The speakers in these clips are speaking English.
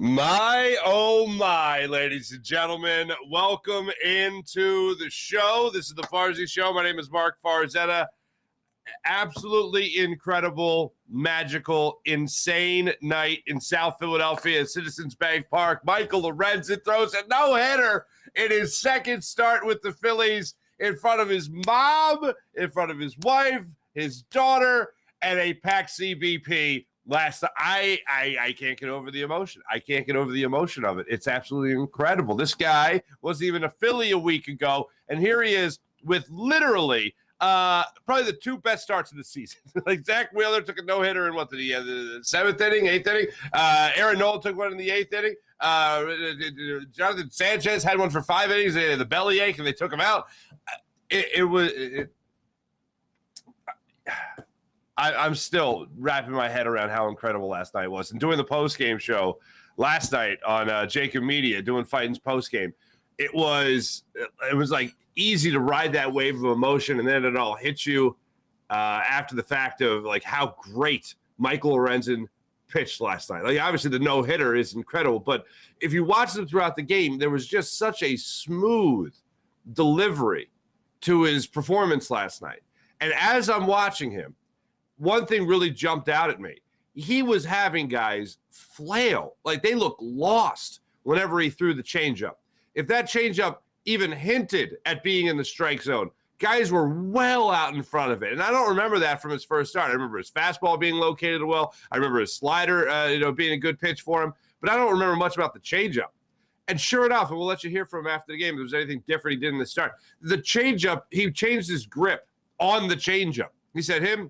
My, oh my, ladies and gentlemen, welcome into the show. This is the Farzy Show. My name is Mark Farzetta. Absolutely incredible, magical, insane night in South Philadelphia at Citizens Bank Park. Michael Lorenzen throws a no-hitter in his second start with the Phillies in front of his mom, in front of his wife, his daughter, and a packed CBP. I can't get over the emotion. I can't get over the emotion of it. It's absolutely incredible. This guy wasn't even a Philly a week ago, and here he is with literally probably the two best starts of the season. Like Zach Wheeler took a no-hitter in the seventh inning, eighth inning. Aaron Nola took one in the eighth inning. Jonathan Sanchez had one for 5 innings. They had the bellyache, and they took him out. I'm still wrapping my head around how incredible last night was. And doing the post-game show last night on JAKIB Media, doing Fighting's post-game, it was like easy to ride that wave of emotion, and then it all hits you after the fact of like how great Michael Lorenzen pitched last night. Like obviously the no-hitter is incredible, but if you watch him throughout the game, there was just such a smooth delivery to his performance last night. And as I'm watching him, one thing really jumped out at me. He was having guys flail. Like they look lost whenever he threw the changeup. If that changeup even hinted at being in the strike zone, guys were well out in front of it. And I don't remember that from his first start. I remember his fastball being located well. I remember his slider being a good pitch for him. But I don't remember much about the changeup. And sure enough, and we'll let you hear from him after the game if there's anything different he did in the start. The changeup, he changed his grip on the changeup. He said him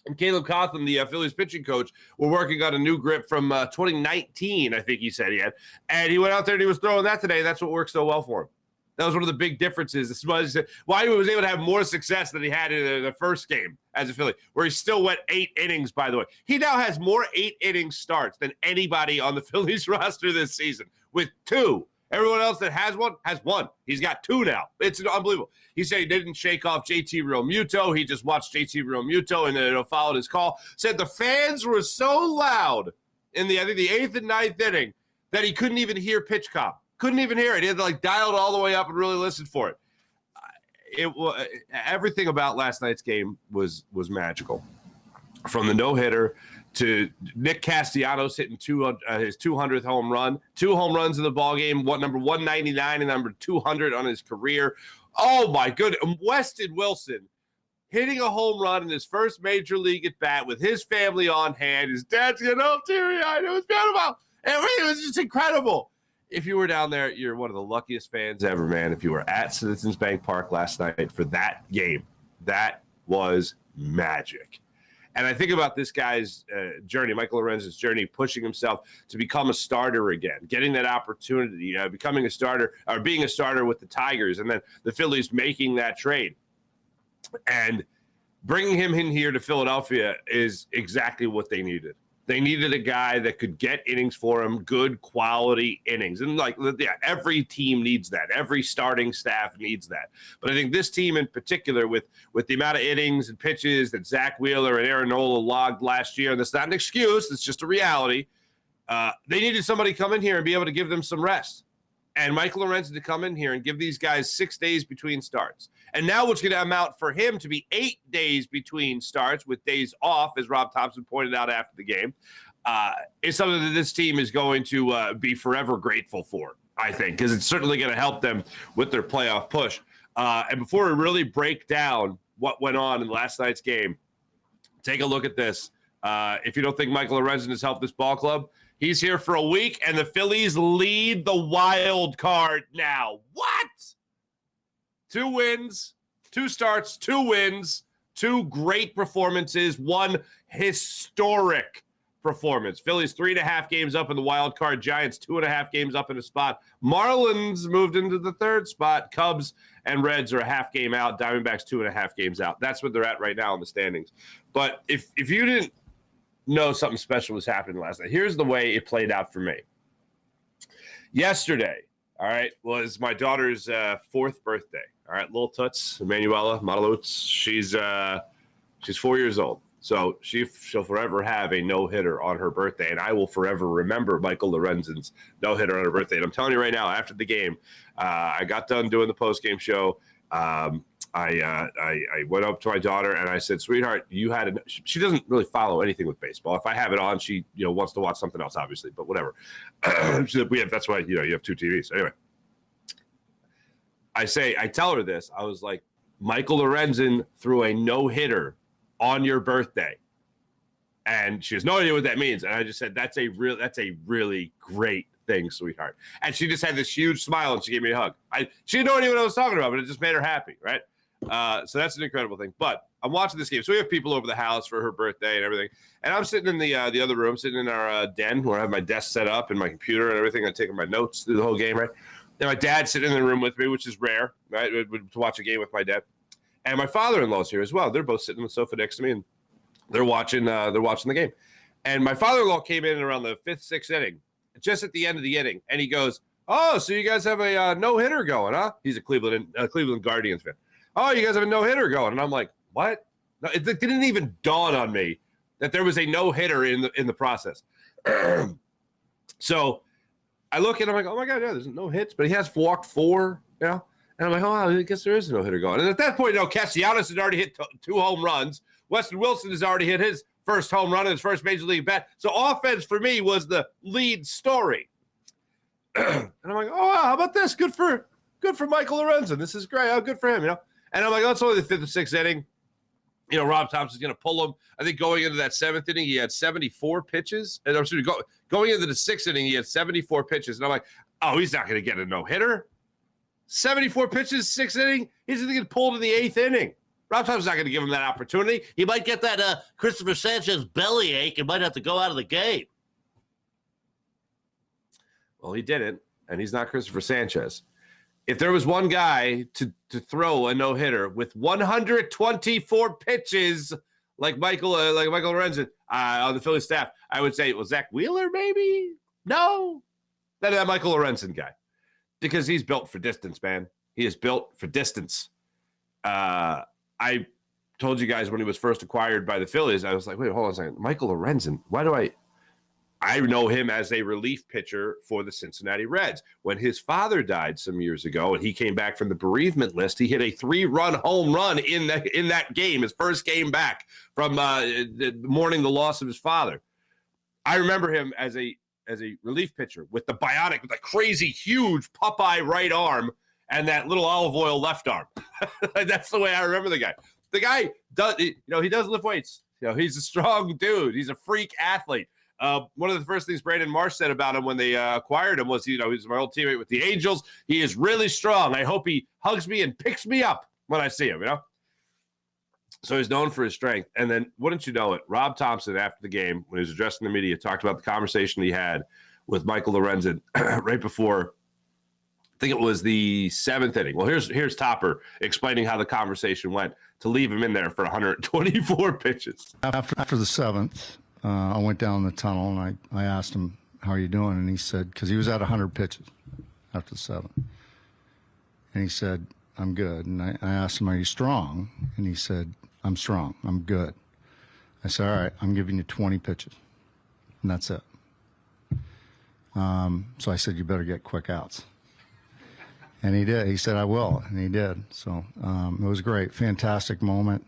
and Caleb Cotham, the Phillies pitching coach, were working on a new grip from 2019, I think he said he had. And he went out there and he was throwing that today. That's what worked so well for him. That was one of the big differences. This was why he was able to have more success than he had in the first game as a Philly, where he still went 8 innings, by the way. He now has more 8-inning starts than anybody on the Phillies roster this season with 2. Everyone else that has one. He's got 2 now. It's unbelievable. He said he didn't shake off JT Realmuto. He just watched JT Realmuto and followed his call. Said the fans were so loud in the 8th and 9th inning that he couldn't even hear pitch cop. Couldn't even hear it. He had to dial it all the way up and really listen for it. Everything about last night's game was magical. From the no-hitter to Nick Castellanos hitting his 200th home run, 2 home runs in the ballgame, number 199 and number 200 on his career. Oh, my goodness. Weston Wilson hitting a home run in his first major league at bat with his family on hand. His dad's getting all teary-eyed. It was beautiful. It was just incredible. If you were down there, you're one of the luckiest fans ever, man. If you were at Citizens Bank Park last night for that game, that was magic. And I think about this guy's journey, Michael Lorenzen's journey, pushing himself to become a starter again, getting that opportunity, becoming a starter or being a starter with the Tigers, and then the Phillies making that trade. And bringing him in here to Philadelphia is exactly what they needed. They needed a guy that could get innings for him, good quality innings. And every team needs that. Every starting staff needs that. But I think this team in particular, with the amount of innings and pitches that Zach Wheeler and Aaron Nola logged last year, and that's not an excuse, it's just a reality, they needed somebody to come in here and be able to give them some rest. And Michael Lorenzen to come in here and give these guys 6 days between starts. And now what's going to amount for him to be 8 days between starts with days off, as Rob Thompson pointed out after the game, is something that this team is going to be forever grateful for, I think, because it's certainly going to help them with their playoff push. And before we really break down what went on in last night's game, take a look at this. If you don't think Michael Lorenzen has helped this ball club, he's here for a week, and the Phillies lead the wild card now. What? 2 wins, 2 starts, 2 wins, 2 great performances, 1 historic performance. Phillies 3.5 games up in the wild card. Giants 2.5 games up in a spot. Marlins moved into the 3rd spot. Cubs and Reds are a half game out. Diamondbacks 2.5 games out. That's what they're at right now in the standings. But if you didn't know something special was happening last night, here's the way it played out for me. Yesterday, all right, was my daughter's 4th birthday. All right, little Toots, Emanuela Matalutz. She's 4 years old. So she'll forever have a no-hitter on her birthday, and I will forever remember Michael Lorenzen's no-hitter on her birthday. And I'm telling you right now, after the game, I got done doing the post-game show. I went up to my daughter and I said, "Sweetheart, you had a." She doesn't really follow anything with baseball. If I have it on, she wants to watch something else, obviously, but whatever. That's why you have two TVs. Anyway, I tell her this. I was like, Michael Lorenzen threw a no-hitter on your birthday, and she has no idea what that means. And I just said, that's a really great thing, sweetheart. And she just had this huge smile and she gave me a hug. She had no idea what I was talking about, but it just made her happy, right? So that's an incredible thing. But I'm watching this game. So we have people over the house for her birthday and everything. And I'm sitting in the other room, sitting in our den where I have my desk set up and my computer and everything. I'm taking my notes through the whole game, right? And my dad's sitting in the room with me, which is rare, right? To watch a game with my dad. And my father-in-law's here as well. They're both sitting on the sofa next to me, and they're watching the game. And my father-in-law came in around the 5th, 6th inning, just at the end of the inning, and he goes, "Oh, so you guys have a no-hitter going, huh?" He's a Cleveland Guardians fan. "Oh, you guys have a no-hitter going," and I'm like, "What?" No, it didn't even dawn on me that there was a no-hitter in the process. So I look and I'm like, "Oh my God, yeah, there's no hits, but he has walked 4, And I'm like, oh, I guess there is a no-hitter going. And at that point, Castellanos had already hit 2 home runs. Weston Wilson has already hit his first home run in his first major league bat. So offense for me was the lead story. And I'm like, oh, wow, how about this? Good for Michael Lorenzen. This is great. Oh, good for him, And I'm like, oh, it's only the 5th or 6th inning. Rob Thompson's going to pull him. I think going into that 7th inning, he had 74 pitches. And going into the 6th inning, he had 74 pitches. And I'm like, oh, he's not going to get a no-hitter. 74 pitches, 6th inning. He's going to get pulled in the 8th inning. Rob Thompson's not going to give him that opportunity. He might get that Christopher Sanchez bellyache and might have to go out of the game. Well, he didn't, and he's not Christopher Sanchez. If there was one guy to throw a no-hitter with 124 pitches like Michael Lorenzen on the Phillies staff, I would say it was Zach Wheeler, maybe? No. That Michael Lorenzen guy. Because he's built for distance, man. He is built for distance. I told you guys when he was first acquired by the Phillies, I was like, wait, hold on a second. Michael Lorenzen, why do I know him as a relief pitcher for the Cincinnati Reds. When his father died some years ago and he came back from the bereavement list, he hit a 3-run home run in that game, his first game back from mourning the loss of his father. I remember him as a relief pitcher with the crazy huge Popeye right arm and that little olive oil left arm. That's the way I remember the guy. The guy does, he does lift weights. He's a strong dude. He's a freak athlete. One of the first things Brandon Marsh said about him when they acquired him was, he's my old teammate with the Angels. He is really strong. I hope he hugs me and picks me up when I see him, So he's known for his strength. And then, wouldn't you know it, Rob Thompson, after the game, when he was addressing the media, talked about the conversation he had with Michael Lorenzen right before, I think it was the 7th inning. Well, here's Topper explaining how the conversation went to leave him in there for 124 pitches. After the 7th, I went down the tunnel and I asked him, how are you doing? And he said, because he was at 100 pitches after the 7th. And he said, I'm good. And I asked him, are you strong? And he said, I'm strong. I'm good. I said, all right, I'm giving you 20 pitches. And that's it. So I said, you better get quick outs. And he did. He said, I will. And he did. So it was great. Fantastic moment.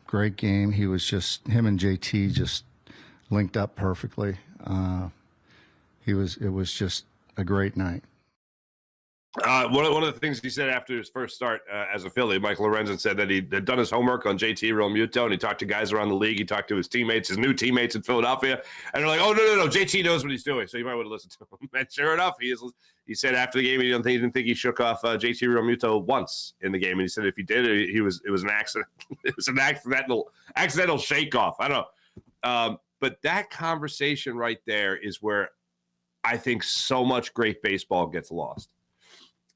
Great game. Him and JT just linked up perfectly. It was just a great night. One of the things he said after his first start as a Philly, Michael Lorenzen said that he had done his homework on JT Realmuto, and he talked to guys around the league. He talked to his new teammates in Philadelphia, and they're like, "Oh no, JT knows what he's doing, so you might want to listen to him." And sure enough, he said after the game he didn't think he shook off JT Realmuto once in the game, and he said if he did, it was an accident. It was an accidental shake off. I don't know, but that conversation right there is where I think so much great baseball gets lost.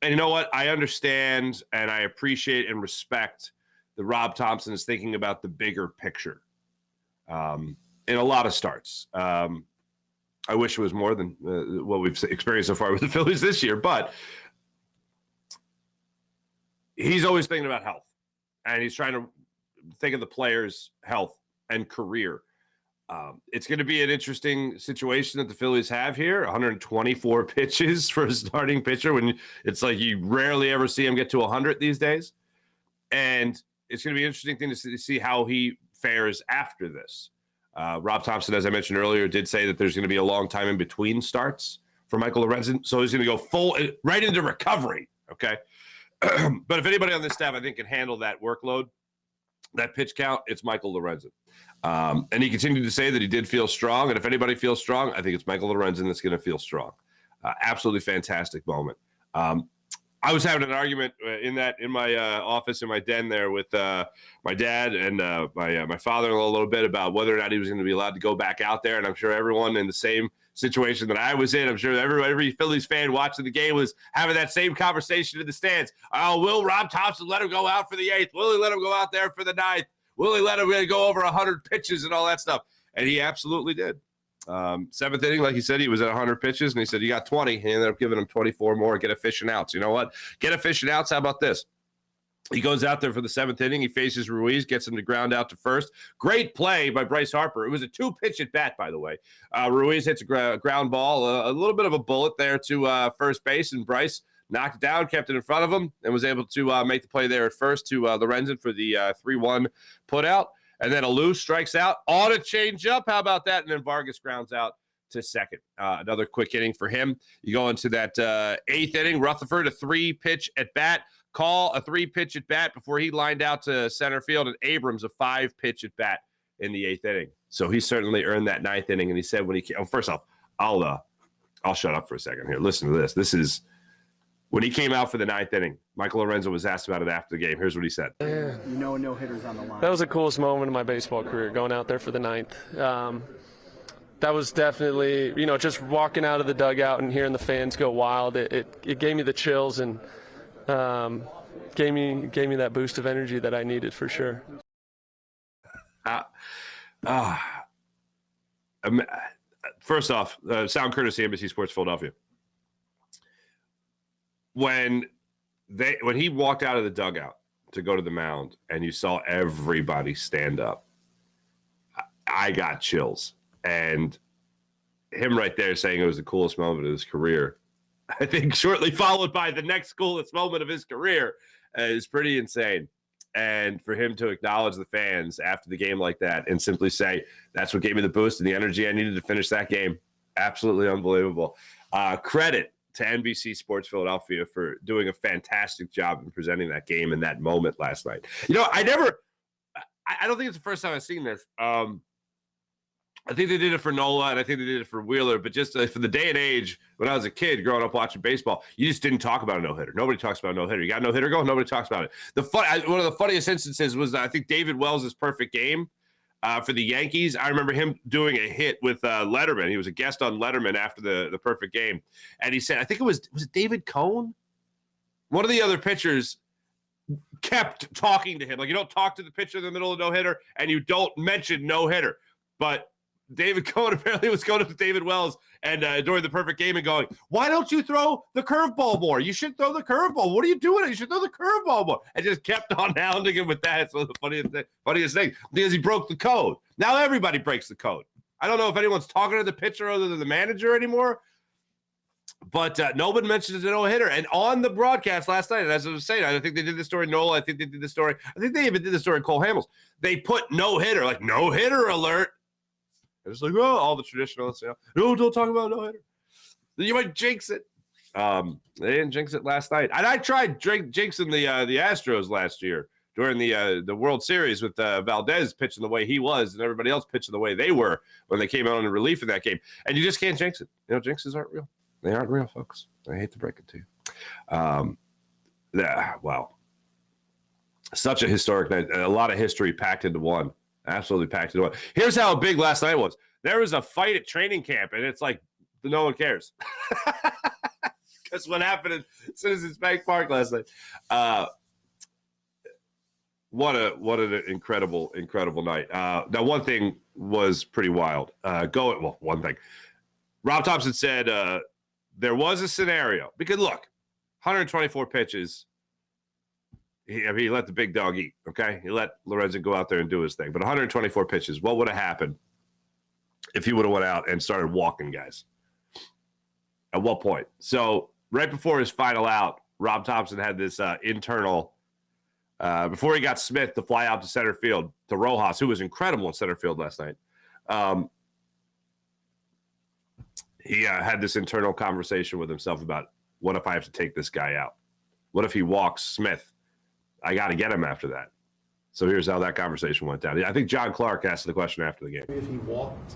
And you know what? I understand and I appreciate and respect that Rob Thompson is thinking about the bigger picture in a lot of starts. I wish it was more than what we've experienced so far with the Phillies this year, but he's always thinking about health. And he's trying to think of the player's health and career. It's going to be an interesting situation that the Phillies have here. 124 pitches for a starting pitcher when it's like you rarely ever see him get to 100 these days. And it's going to be an interesting thing to see how he fares after this. Rob Thompson, as I mentioned earlier, did say that there's going to be a long time in between starts for Michael Lorenzen. So he's going to go right into recovery. Okay. But if anybody on this staff, I think, can handle that workload, that pitch count, it's Michael Lorenzen. And he continued to say that he did feel strong. And if anybody feels strong, I think it's Michael Lorenzen that's going to feel strong. Absolutely fantastic moment. I was having an argument in my office in my den there with my dad and my father-in-law a little bit about whether or not he was going to be allowed to go back out there. And I'm sure everyone in the same situation that I was in, I'm sure every Phillies fan watching the game was having that same conversation in the stands. Oh, will Rob Thompson let him go out for the 8th? Will he let him go out there for the 9th? Will he let him go over 100 pitches and all that stuff? And he absolutely did. 7th inning, like he said, he was at 100 pitches, and he said, you got 20. He ended up giving him 24 more, get efficient outs. You know what? Get efficient outs. How about this? He goes out there for the 7th inning. He faces Ruiz, gets him to ground out to first. Great play by Bryce Harper. It was a 2-pitch at bat, by the way. Ruiz hits a ground ball, a little bit of a bullet there to first base, and Bryce knocked it down, kept it in front of him, and was able to make the play there at first to Lorenzen for the 3-1 putout. And then Alou strikes out on a changeup. How about that? And then Vargas grounds out to second. Another quick inning for him. You go into that 8th inning. Rutherford, a 3-pitch at bat. Call, a 3-pitch at bat before he lined out to center field. And Abrams, a 5-pitch at bat in the 8th inning. So he certainly earned that 9th inning. And he said when he came, first off, I'll shut up for a second here. Listen to this. This is when he came out for the 9th inning. Michael Lorenzen was asked about it after the game. Here's what he said. Yeah. No hitters on the line. That was the coolest moment of my baseball career, going out there for the 9th. That was definitely, just walking out of the dugout and hearing the fans go wild. It gave me the chills and gave me that boost of energy that I needed for sure. First off, sound courtesy NBC Sports Philadelphia. When he walked out of the dugout to go to the mound and you saw everybody stand up, I got chills. And him right there saying it was the coolest moment of his career, I think shortly followed by the next coolest moment of his career, is pretty insane. And for him to acknowledge the fans after the game like that and simply say, that's what gave me the boost and the energy I needed to finish that game, absolutely unbelievable. Credit to NBC Sports Philadelphia for doing a fantastic job in presenting that game in that moment last night. I don't think it's the first time I've seen this. I think they did it for Nola, and I think they did it for Wheeler, but just for the day and age, when I was a kid growing up watching baseball, you just didn't talk about a no-hitter. Nobody talks about a no-hitter. You got a no-hitter going? Nobody talks about it. One of the funniest instances was, I think, David Wells' perfect game for the Yankees. I remember him doing a hit with Letterman. He was a guest on Letterman after the perfect game, and he said, I think was it David Cohn? One of the other pitchers kept talking to him. Like, you don't talk to the pitcher in the middle of no-hitter, and you don't mention no-hitter. But David Cohn apparently was going up to David Wells and during the perfect game and going, why don't you throw the curveball more? You should throw the curveball. What are you doing? You should throw the curveball more. And just kept on hounding him with that. It's one of the funniest thing because he broke the code. Now everybody breaks the code. I don't know if anyone's talking to the pitcher other than the manager anymore, but nobody mentions a no-hitter. And on the broadcast last night, and as I was saying, I think they did the story Nola. I think they did the story. I think they even did the story Cole Hamels. They put no-hitter, like no-hitter alert. It's like, oh, all the traditionalists, no, don't talk about no-hitter. You might jinx it. They didn't jinx it last night. And I tried jinxing the Astros last year during the World Series with Valdez pitching the way he was and everybody else pitching the way they were when they came out in relief in that game. And you just can't jinx it. Jinxes aren't real. They aren't real, folks. I hate to break it to you. Wow. Such a historic night. A lot of history packed into one. Absolutely packed into one. Here's how big last night was. There was a fight at training camp, and it's like no one cares. Because what happened at Citizens Bank Park last night. What an incredible night. Now, one thing was pretty wild. One thing. Rob Thompson said there was a scenario. Because, look, 124 pitches, he let the big dog eat, okay? He let Lorenzen go out there and do his thing. But 124 pitches, what would have happened if he would have went out and started walking guys? At what point? So right before his final out, Rob Thompson had this internal, before he got Smith to fly out to center field to Rojas, who was incredible in center field last night. He had this internal conversation with himself about, what if I have to take this guy out? What if he walks Smith? I got to get him after that. So here's how that conversation went down. I think John Clark asked the question after the game. If he walked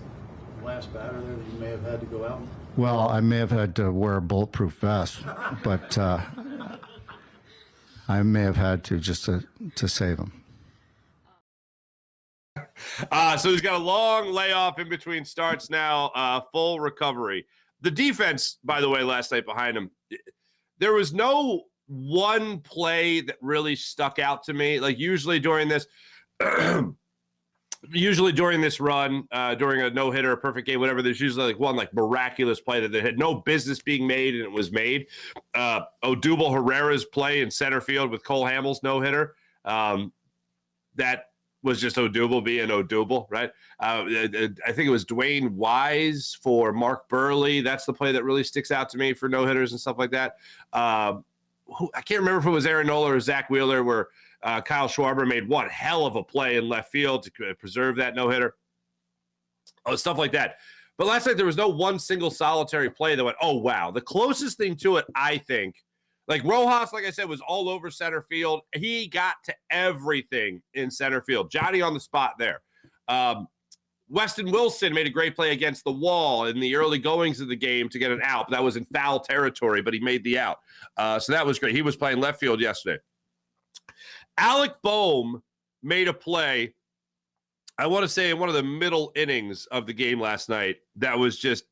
the last batter there, that you may have had to go out? Well, I may have had to wear a bulletproof vest, but I may have had to just to save him. So he's got a long layoff in between starts now, full recovery. The defense, by the way, last night behind him, there was no one play that really stuck out to me. Like usually during this run, during a no-hitter, a perfect game, whatever, there's usually like one like miraculous play that had no business being made and it was made. Odubel Herrera's play in center field with Cole Hamels no-hitter. That was just Odubel being Odubel, right? I think it was Dwayne Wise for Mark Burley. That's the play that really sticks out to me for no-hitters and stuff like that. I can't remember if it was Aaron Nola or Zach Wheeler where Kyle Schwarber made one hell of a play in left field to preserve that no-hitter. Stuff like that. But last night there was no one single solitary play that went, oh, wow. The closest thing to it, I think, like Rojas, like I said, was all over center field. He got to everything in center field. Johnny on the spot there. Weston Wilson made a great play against the wall in the early goings of the game to get an out. That was in foul territory, but he made the out. So that was great. He was playing left field yesterday. Alec Boehm made a play, I want to say in one of the middle innings of the game last night, that was just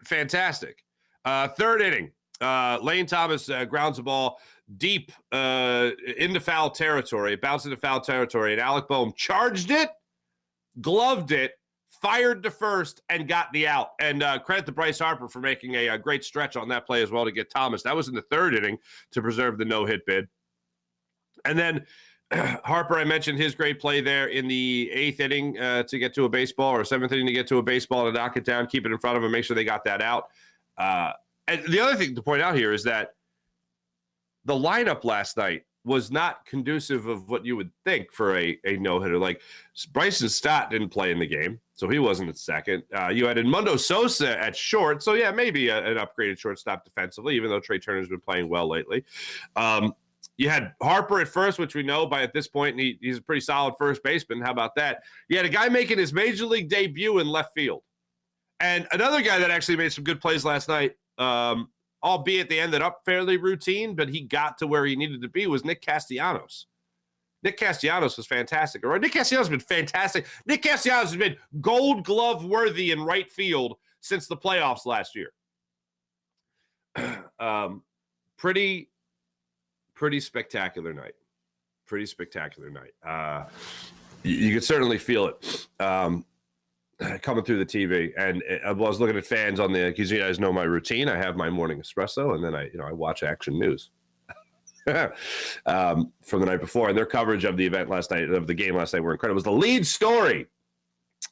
fantastic. Third inning, Lane Thomas grounds the ball deep into foul territory. It bounced into foul territory, and Alec Boehm charged it, gloved it, fired to first, and got the out. And credit to Bryce Harper for making a great stretch on that play as well to get Thomas. That was in the third inning to preserve the no-hit bid. And then Harper, I mentioned his great play there in the eighth inning to get to a baseball, or seventh inning to get to a baseball to knock it down, keep it in front of him, make sure they got that out. And the other thing to point out here is that the lineup last night was not conducive of what you would think for a no-hitter. Like Bryson Stott didn't play in the game, so he wasn't at second. You had Edmundo Sosa at short, so yeah, maybe an upgraded shortstop defensively, even though Trey Turner's been playing well lately. You had Harper at first, which we know by at this point, and he's a pretty solid first baseman. How about that? You had a guy making his major league debut in left field. And another guy that actually made some good plays last night, albeit they ended up fairly routine, but he got to where he needed to be, was Nick Castellanos. Nick Castellanos was fantastic. Or Nick Castellanos has been fantastic. Nick Castellanos has been Gold Glove worthy in right field since the playoffs last year. Pretty spectacular night. Pretty spectacular night. You could certainly feel it coming through the TV. And I was looking at fans on the, because you guys know my routine. I have my morning espresso, and then I watch Action News from the night before. And their coverage of the event last night, of the game last night, were incredible. It was the lead story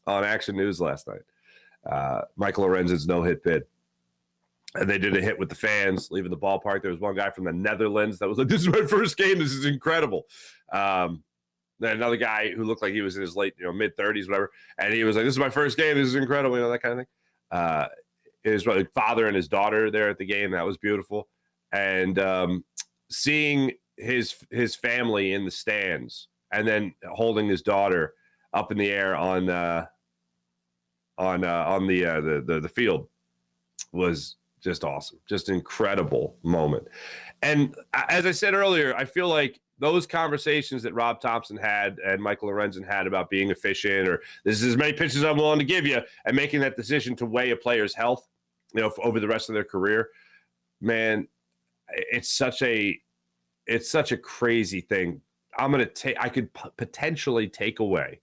on Action News last night. Michael Lorenzen's no-hit bid. And they did a hit with the fans leaving the ballpark. There was one guy from the Netherlands that was like, this is my first game. This is incredible. Then another guy who looked like he was in his late, mid-30s, whatever. And he was like, this is my first game. This is incredible, that kind of thing. His father and his daughter there at the game. That was beautiful. And seeing his family in the stands and then holding his daughter up in the air on the field was just awesome. Just incredible moment. And as I said earlier, I feel like those conversations that Rob Thompson had and Michael Lorenzen had about being efficient, or this is as many pitches I'm willing to give you, and making that decision to weigh a player's health, over the rest of their career, man, it's such a crazy thing. I could potentially take away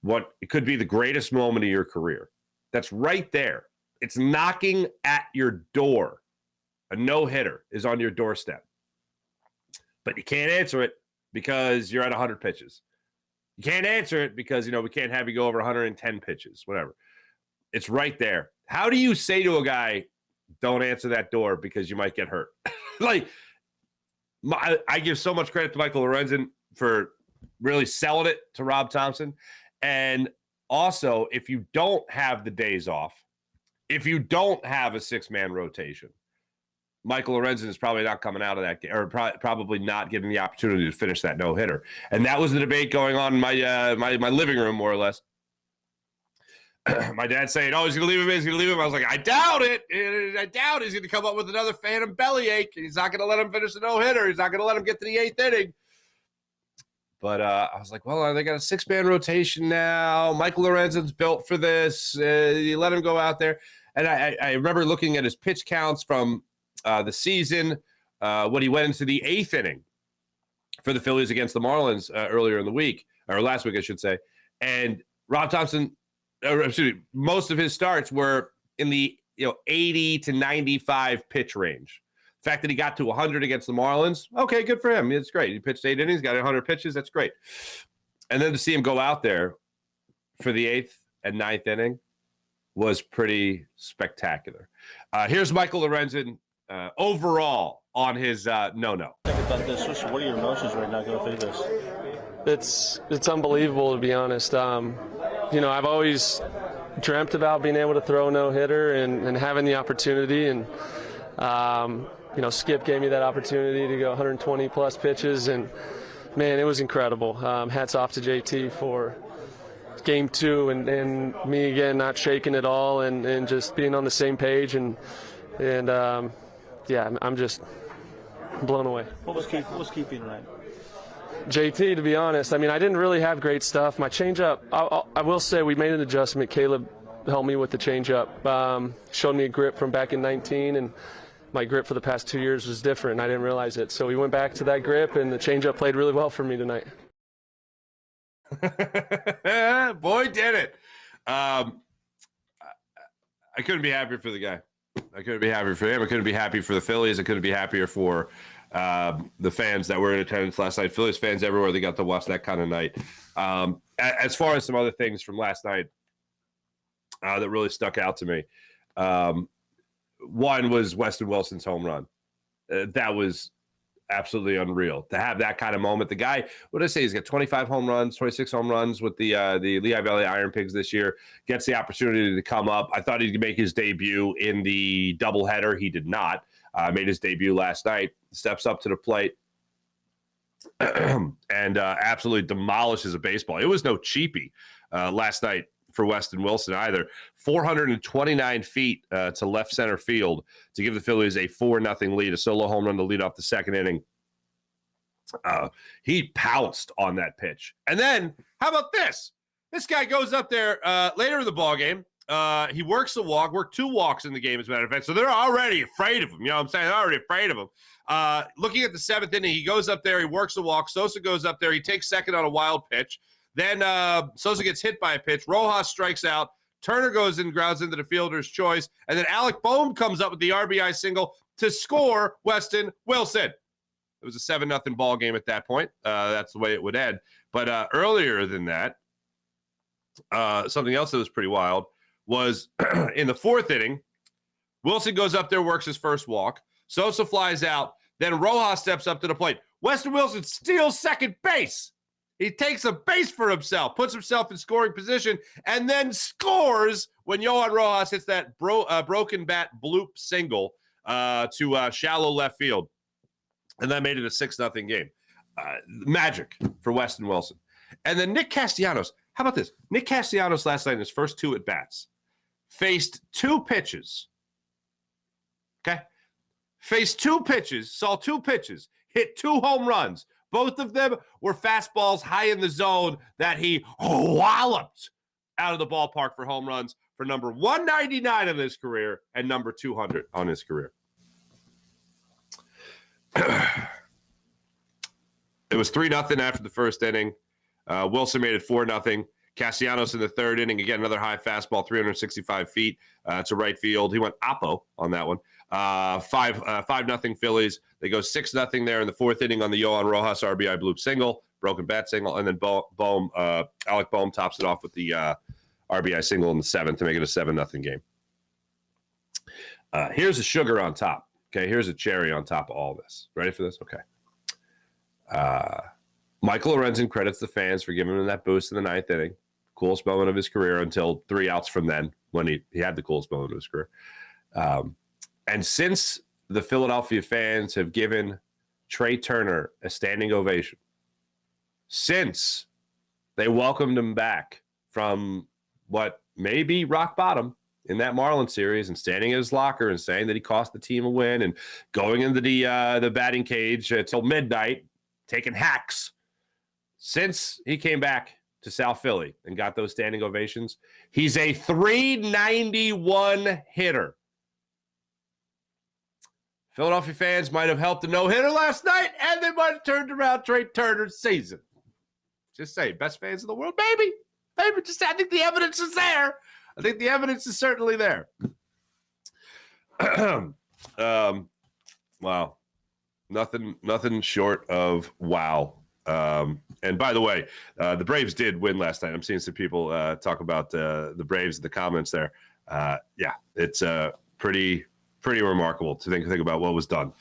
what it could be the greatest moment of your career. That's right there. It's knocking at your door. A no-hitter is on your doorstep. But you can't answer it because you're at 100 pitches. You can't answer it because, we can't have you go over 110 pitches, whatever. It's right there. How do you say to a guy, don't answer that door because you might get hurt? I give so much credit to Michael Lorenzen for really selling it to Rob Thompson. And also, if you don't have the days off, if you don't have a 6-man rotation, Michael Lorenzen is probably not coming out of that game, or probably not getting the opportunity to finish that no-hitter. And that was the debate going on in my living room, more or less. My dad saying, he's going to leave him. He's going to leave him. I was like, I doubt it. I doubt he's going to come up with another phantom bellyache. He's not going to let him finish the no-hitter. He's not going to let him get to the 8th inning. But I was like, well, they got a 6-man rotation now. Michael Lorenzen's built for this. You let him go out there. And I remember looking at his pitch counts from the season when he went into the 8th inning for the Phillies against the Marlins earlier in the week, or last week, I should say. And Rob Thompson, most of his starts were in the 80 to 95 pitch range. The fact that he got to 100 against the Marlins, okay, good for him. It's great. He pitched 8 innings, got 100 pitches. That's great. And then to see him go out there for the 8th and 9th inning was pretty spectacular. Here's Michael Lorenzen overall on his no-no. Think about this. What are your emotions right now going through this? It's unbelievable, to be honest. I've always dreamt about being able to throw a no-hitter and having the opportunity. And, Skip gave me that opportunity to go 120-plus pitches. And, man, it was incredible. Hats off to JT for Game 2 and me, again, not shaking at all and just being on the same page. And I'm just blown away. What was keeping right? JT, to be honest. I didn't really have great stuff. My changeup, I will say we made an adjustment. Caleb helped me with the changeup. Showed me a grip from back in 19, and my grip for the past 2 years was different. I didn't realize it. So we went back to that grip, and the changeup played really well for me tonight. Boy, did it. I couldn't be happier for the guy. I couldn't be happier for him. I couldn't be happy for the Phillies. I couldn't be happier for the fans that were in attendance last night. Phillies fans everywhere. They got to watch that kind of night. As far as some other things from last night that really stuck out to me, one was Weston Wilson's home run. That was absolutely unreal to have that kind of moment. The guy, what did I say? He's got 25 home runs, 26 home runs with the Lehigh Valley Iron Pigs this year. Gets the opportunity to come up. I thought he'd make his debut in the doubleheader. He did not. Made his debut last night. Steps up to the plate and absolutely demolishes a baseball. It was no cheapie last night for Weston Wilson either. 429 feet to left center field to give the Phillies a 4-0 lead, a solo home run to lead off the second inning. He pounced on that pitch. And then, how about this? This guy goes up there later in the ballgame. He works the walk, worked 2 walks in the game, as a matter of fact. So they're already afraid of him. You know what I'm saying? They're already afraid of him. Looking at the 7th inning, he goes up there, he works the walk. Sosa goes up there, he takes second on a wild pitch. Then Sosa gets hit by a pitch. Rojas strikes out. Turner goes and grounds into the fielder's choice. And then Alec Boehm comes up with the RBI single to score Weston Wilson. It was a 7-0 ball game at that point. That's the way it would end. But earlier than that, something else that was pretty wild was in the 4th inning, Wilson goes up there, works his first walk. Sosa flies out. Then Rojas steps up to the plate. Weston Wilson steals second base. He takes a base for himself, puts himself in scoring position, and then scores when Yohan Rojas hits that broken bat bloop single to shallow left field. And that made it a 6-0 game. Magic for Weston Wilson. And then Nick Castellanos. How about this? Nick Castellanos last night in his first 2 at-bats faced 2 pitches. Okay? Faced 2 pitches, saw 2 pitches, hit 2 home runs. Both of them were fastballs high in the zone that he walloped out of the ballpark for home runs for number 199 in his career and number 200 on his career. It was 3-0 after the first inning. Wilson made it 4-0. Castellanos in the 3rd inning, again, another high fastball, 365 feet to right field. He went oppo on that one. 5-0 Phillies. They go 6-0 there in the fourth inning on the Yohan Rojas RBI bloop single, broken bat single, and then Alec Boehm tops it off with the RBI single in the seventh to make it a 7-0 game. Here's a sugar on top. Okay, here's a cherry on top of all this. Ready for this? Okay. Michael Lorenzen credits the fans for giving him that boost in the ninth inning. Coolest moment of his career until 3 outs from then, when he had the coolest moment of his career. And since the Philadelphia fans have given Trey Turner a standing ovation, since they welcomed him back from what may be rock bottom in that Marlins series and standing in his locker and saying that he cost the team a win and going into the batting cage until midnight, taking hacks, since he came back to South Philly and got those standing ovations, he's a .391 hitter. Philadelphia fans might have helped a no-hitter last night, and they might have turned around Trey Turner's season. Just say, best fans in the world, baby. Baby, just I think the evidence is there. I think the evidence is certainly there. Wow. Nothing short of wow. And by the way, the Braves did win last night. I'm seeing some people talk about the Braves in the comments there. Yeah, it's pretty remarkable to think about what was done.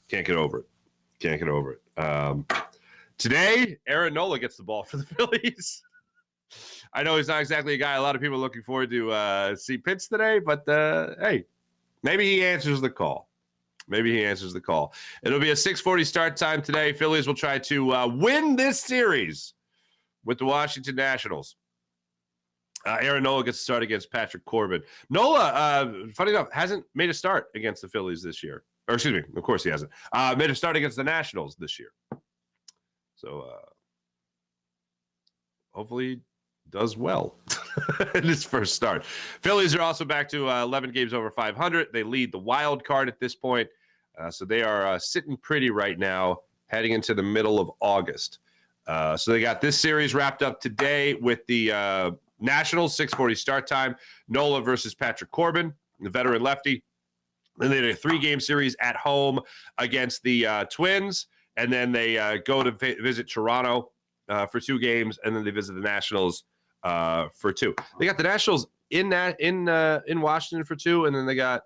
Can't get over it. Today, Aaron Nola gets the ball for the Phillies. I know he's not exactly a guy a lot of people are looking forward to see pitch today, but hey, maybe he answers the call. It'll be a 6:40 start time today. Phillies will try to win this series with the Washington Nationals. Aaron Nola gets to start against Patrick Corbin. Nola, funny enough, hasn't made a start against the Phillies this year. Or excuse me, of course he hasn't. Made a start against the Nationals this year. So hopefully he does well in his first start. Phillies are also back to 11 games over 500. They lead the wild card at this point. So they are sitting pretty right now, heading into the middle of August. So they got this series wrapped up today with the Nationals, 6:40 start time. Nola versus Patrick Corbin, the veteran lefty. Then they had a 3-game series at home against the Twins. And then they go to visit Toronto for 2 games, and then they visit the Nationals for 2. They got the Nationals in Washington for 2, and then they got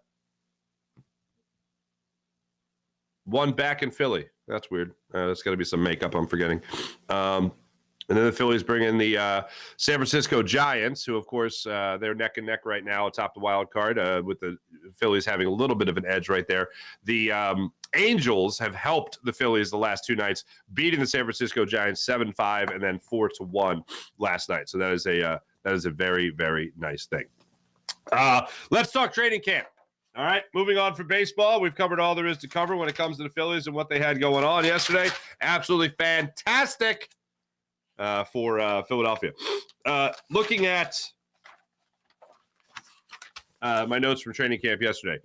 1 back in Philly. That's weird. That's got to be some makeup I'm forgetting. And then the Phillies bring in the San Francisco Giants, who, of course, they're neck and neck right now atop the wild card, with the Phillies having a little bit of an edge right there. The Angels have helped the Phillies the last 2 nights, beating the San Francisco Giants 7-5 and then 4-1 last night. So that is a very, very nice thing. Let's talk training camp. All right, moving on from baseball. We've covered all there is to cover when it comes to the Phillies and what they had going on yesterday. Absolutely fantastic for Philadelphia. Looking at my notes from training camp yesterday.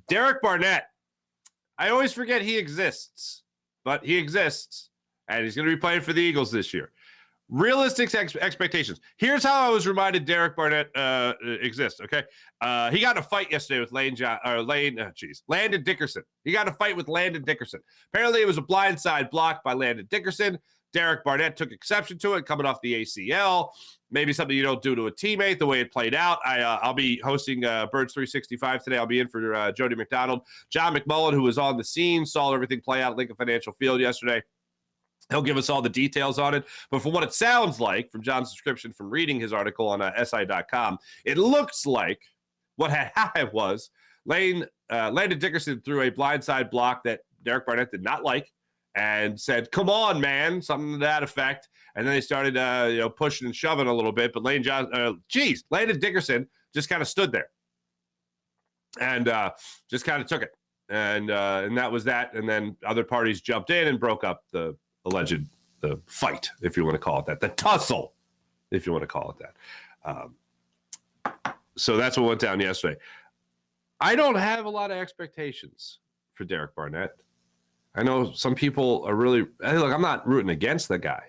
Derek Barnett, I always forget he exists, but he exists, and he's going to be playing for the Eagles this year. Realistic expectations. Here's how I was reminded Derek Barnett exists, okay? He got in a fight yesterday with Landon Dickerson. He got in a fight with Landon Dickerson. Apparently, it was a blindside block by Landon Dickerson. Derek Barnett took exception to it, coming off the ACL. Maybe something you don't do to a teammate, the way it played out. I'll be hosting Birds 365 today. I'll be in for Jody McDonald. John McMullen, who was on the scene, saw everything play out at Lincoln Financial Field yesterday. He'll give us all the details on it. But from what it sounds like, from John's description, from reading his article on SI.com, it looks like what had happened was Landon Dickerson threw a blindside block that Derek Barnett did not like and said, "Come on, man," something to that effect. And then they started pushing and shoving a little bit. But Landon Dickerson just kind of stood there and just kind of took it. And that was that. And then other parties jumped in and broke up the fight, if you want to call it that, the tussle, if you want to call it that. So that's what went down yesterday. I don't have a lot of expectations for Derek Barnett. I know some people are really, hey, look, I'm not rooting against the guy.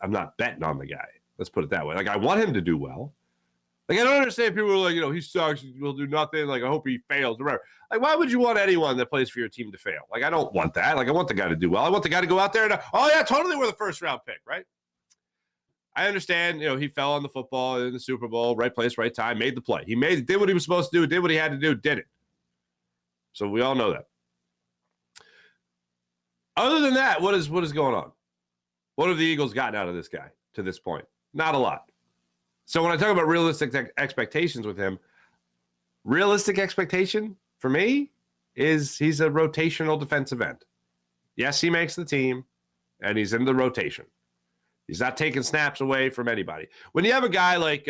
I'm not betting on the guy. Let's put it that way. Like, I want him to do well. Like, I don't understand people who are like, he sucks, he'll do nothing, like, I hope he fails, whatever. Like, why would you want anyone that plays for your team to fail? Like, I don't want that. Like, I want the guy to do well. I want the guy to go out there and, oh, yeah, totally, we're the first-round pick, right? I understand, he fell on the football in the Super Bowl, right place, right time, made the play. He did what he was supposed to do, did what he had to do, did it. So we all know that. Other than that, what is going on? What have the Eagles gotten out of this guy to this point? Not a lot. So when I talk about realistic expectations with him, realistic expectation for me is he's a rotational defensive end. Yes, he makes the team, and he's in the rotation. He's not taking snaps away from anybody. When you have a guy like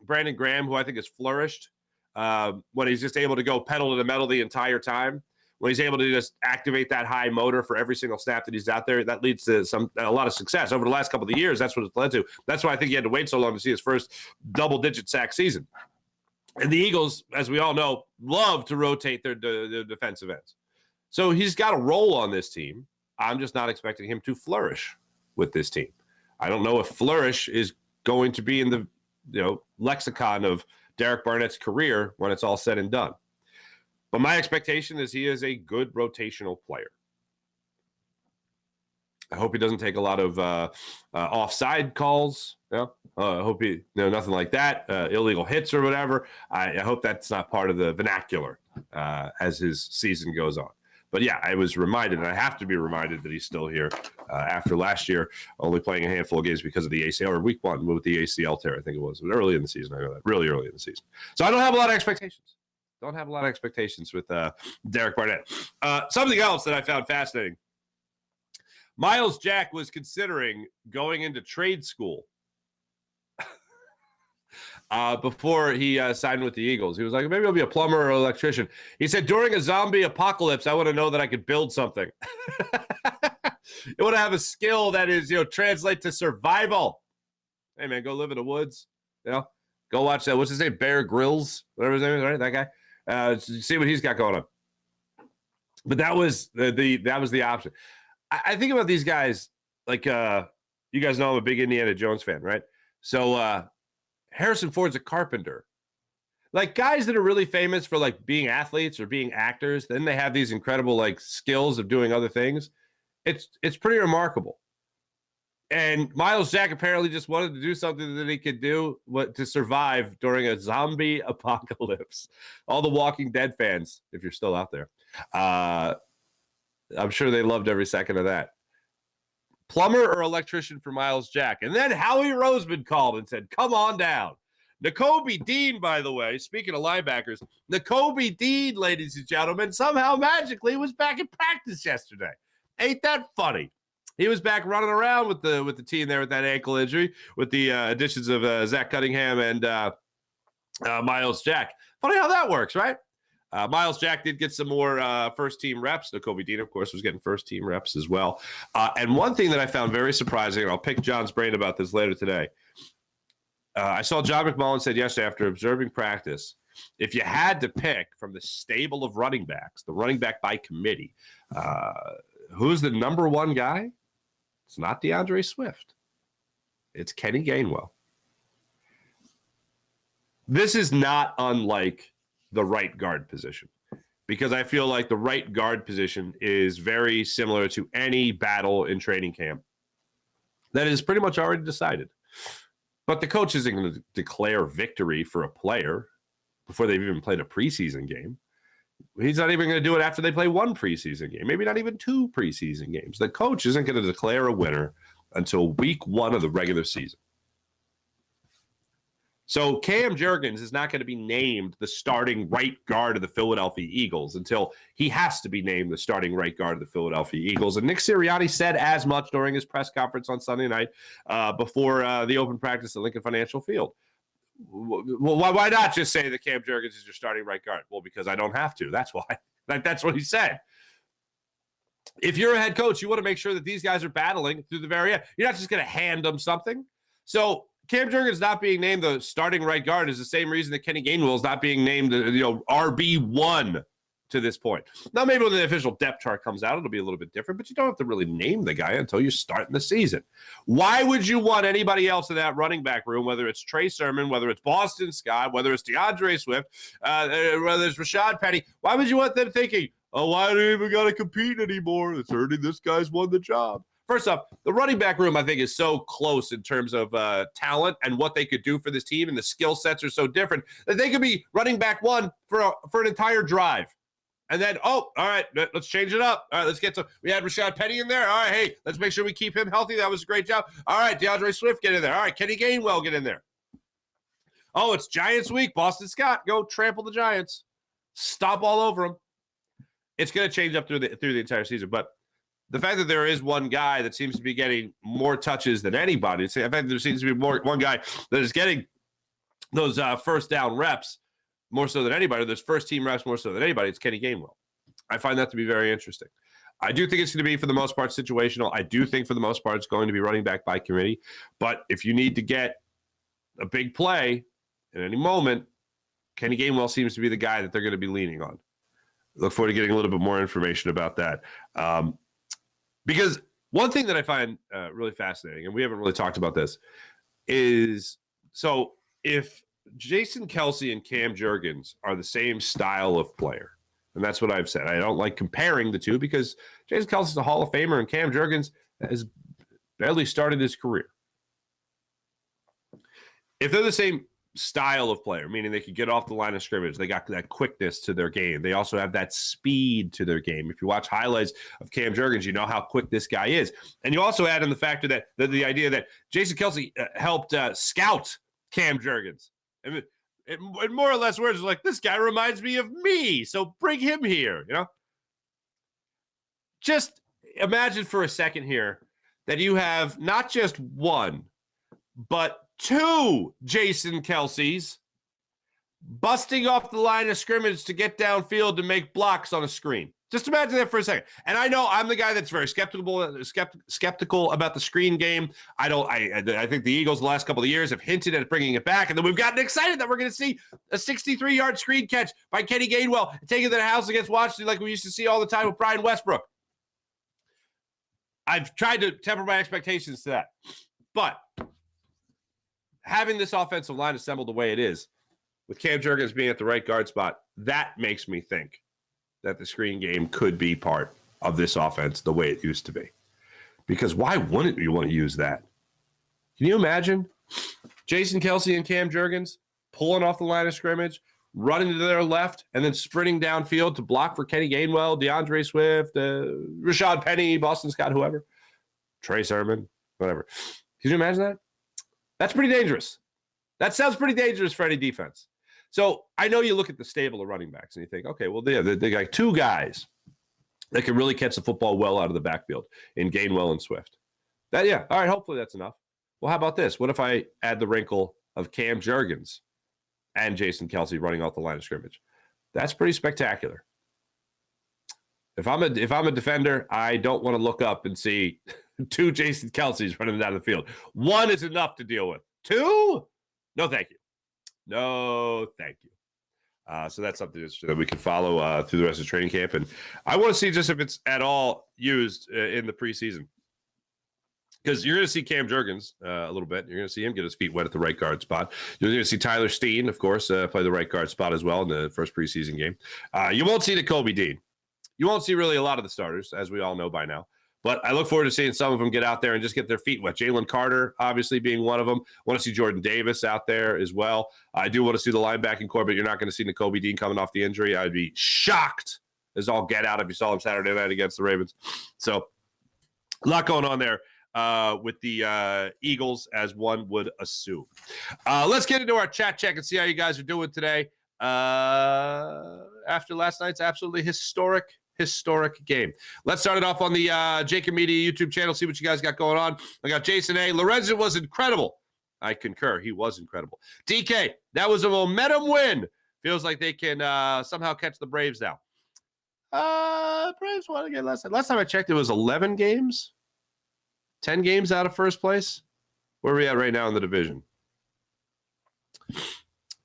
Brandon Graham, who I think has flourished, when he's just able to go pedal to the metal the entire time, when he's able to just activate that high motor for every single snap that he's out there, that leads to a lot of success. Over the last couple of years, that's what it's led to. That's why I think he had to wait so long to see his first double-digit sack season. And the Eagles, as we all know, love to rotate their defensive ends. So he's got a role on this team. I'm just not expecting him to flourish with this team. I don't know if flourish is going to be in the lexicon of Derek Barnett's career when it's all said and done. But my expectation is he is a good rotational player. I hope he doesn't take a lot of offside calls. I hope he, nothing like that, illegal hits or whatever. I hope that's not part of the vernacular as his season goes on. But yeah, I was reminded, and I have to be reminded that he's still here after last year, only playing a handful of games because of the ACL, or week 1 with the ACL tear, I think it was early in the season. I know that, really early in the season. So I don't have a lot of expectations. Don't have a lot of expectations with Derek Barnett. Something else that I found fascinating. Miles Jack was considering going into trade school before he signed with the Eagles. He was like, maybe I'll be a plumber or an electrician. He said, during a zombie apocalypse, I want to know that I could build something. You want to have a skill that is, translate to survival. Hey, man, go live in the woods. Go watch that. What's his name? Bear Grylls, whatever his name is, right? That guy. See what he's got going on. But that was the option. I think about these guys like you guys know I'm a big Indiana Jones fan, right? So Harrison Ford's a carpenter. Like guys that are really famous for like being athletes or being actors, then they have these incredible like skills of doing other things. It's pretty remarkable. And Miles Jack apparently just wanted to do something that he could do to survive during a zombie apocalypse. All the Walking Dead fans, if you're still out there, I'm sure they loved every second of that. Plumber or electrician for Miles Jack. And then Howie Roseman called and said, come on down. Nakobe Dean, by the way, speaking of linebackers, Nakobe Dean, ladies and gentlemen, somehow magically was back in practice yesterday. Ain't that funny? He was back running around with the team there with that ankle injury, with the additions of Zach Cunningham and Miles Jack. Funny how that works, right? Miles Jack did get some more first-team reps. Nakobe Dean, of course, was getting first-team reps as well. And one thing that I found very surprising, and I'll pick John's brain about this later today, I saw John McMullen said yesterday after observing practice, if you had to pick from the stable of running backs, the running back by committee, who's the number one guy? It's not DeAndre Swift. It's Kenny Gainwell. This is not unlike the right guard position, because I feel like the right guard position is very similar to any battle in training camp that is pretty much already decided. But the coach isn't going to declare victory for a player before they've even played a preseason game. He's not even going to do it after they play one preseason game, maybe not even two preseason games. The coach isn't going to declare a winner until week 1 of the regular season. So Cam Jurgens is not going to be named the starting right guard of the Philadelphia Eagles until he has to be named the starting right guard of the Philadelphia Eagles. And Nick Sirianni said as much during his press conference on Sunday night before the open practice at Lincoln Financial Field. Well, why not just say that Cam Jurgens is your starting right guard? Well, because I don't have to. That's why. That's what he said. If you're a head coach, you want to make sure that these guys are battling through the very end. You're not just going to hand them something. So Cam Jurgens not being named the starting right guard is the same reason that Kenny Gainwell is not being named, RB1 to this point. Now, maybe when the official depth chart comes out, it'll be a little bit different, but you don't have to really name the guy until you start in the season. Why would you want anybody else in that running back room, whether it's Trey Sermon, whether it's Boston Scott, whether it's DeAndre Swift, whether it's Rashad Penny? Why would you want them thinking, oh, why do you even got to compete anymore? It's hurting this guy's won the job. First off, the running back room, I think, is so close in terms of talent and what they could do for this team, and the skill sets are so different that they could be running back one for an entire drive. And then, oh, all right, let's change it up. All right, let's get we had Rashad Penny in there. All right, hey, let's make sure we keep him healthy. That was a great job. All right, DeAndre Swift, get in there. All right, Kenny Gainwell, get in there. Oh, it's Giants week. Boston Scott, go trample the Giants. Stomp all over them. It's going to change up through the entire season. But the fact that there is one guy that seems to be getting more touches than anybody, in fact, there seems to be one guy that is getting those first down reps more so than anybody, those first team reps more so than anybody, it's Kenny Gainwell. I find that to be very interesting. I do think it's going to be, for the most part, situational. I do think, for the most part, it's going to be running back by committee. But if you need to get a big play at any moment, Kenny Gainwell seems to be the guy that they're going to be leaning on. Look forward to getting a little bit more information about that. Because one thing that I find really fascinating, and we haven't really talked about this, is so if Jason Kelce and Cam Jurgens are the same style of player, and that's what I've said. I don't like comparing the two because Jason Kelce is a Hall of Famer and Cam Jurgens has barely started his career. If they're the same style of player, meaning they could get off the line of scrimmage, they got that quickness to their game, they also have that speed to their game. If you watch highlights of Cam Jurgens, you know how quick this guy is. And you also add in the factor that the idea that Jason Kelce helped scout Cam Jurgens. And in more or less words, it's like, this guy reminds me of me, so bring him here, you know? Just imagine for a second here that you have not just one, but two Jason Kelces busting off the line of scrimmage to get downfield to make blocks on a screen. Just imagine that for a second. And I know I'm the guy that's very skeptical about the screen game. I think the Eagles the last couple of years have hinted at bringing it back, and then we've gotten excited that we're going to see a 63-yard screen catch by Kenny Gainwell and take it to the house against Washington like we used to see all the time with Brian Westbrook. I've tried to temper my expectations to that. But having this offensive line assembled the way it is, with Cam Jurgens being at the right guard spot, that makes me think that the screen game could be part of this offense the way it used to be. Because why wouldn't you want to use that? Can you imagine Jason Kelce and Cam Jurgens pulling off the line of scrimmage, running to their left, and then sprinting downfield to block for Kenny Gainwell, DeAndre Swift, Rashad Penny, Boston Scott, whoever, Trey Sermon, whatever. Can you imagine that? That's pretty dangerous. That sounds pretty dangerous for any defense. So I know you look at the stable of running backs and you think, okay, well, they got two guys that can really catch the football well out of the backfield in Gainwell and Swift. All right, hopefully that's enough. Well, how about this? What if I add the wrinkle of Cam Jurgens and Jason Kelce running off the line of scrimmage? That's pretty spectacular. If I'm a defender, I don't want to look up and see two Jason Kelces running down the field. One is enough to deal with. Two? No, thank you. No, thank you. So that's something that we can follow through the rest of training camp. And I want to see just if it's at all used in the preseason. Because you're going to see Cam Jurgens a little bit. You're going to see him get his feet wet at the right guard spot. You're going to see Tyler Steen, of course, play the right guard spot as well in the first preseason game. You won't see Kobe Dean. You won't see really a lot of the starters, as we all know by now. But I look forward to seeing some of them get out there and just get their feet wet. Jalen Carter, obviously, being one of them. I want to see Jordan Davis out there as well. I do want to see the linebacking core, but you're not going to see Nakobe Dean coming off the injury. I'd be shocked as all get out if you saw him Saturday night against the Ravens. So a lot going on there with the Eagles, as one would assume. Let's get into our chat check and see how you guys are doing today after last night's absolutely historic game. Let's start it off on the JAKIB Media YouTube channel, see what you guys got going on. I got Jason A. Lorenzen was incredible. I concur. He was incredible. DK, that was a momentum win. Feels like they can somehow catch the Braves now. Braves won again last time. Last time I checked, it was 11 games. 10 games out of first place. Where are we at right now in the division?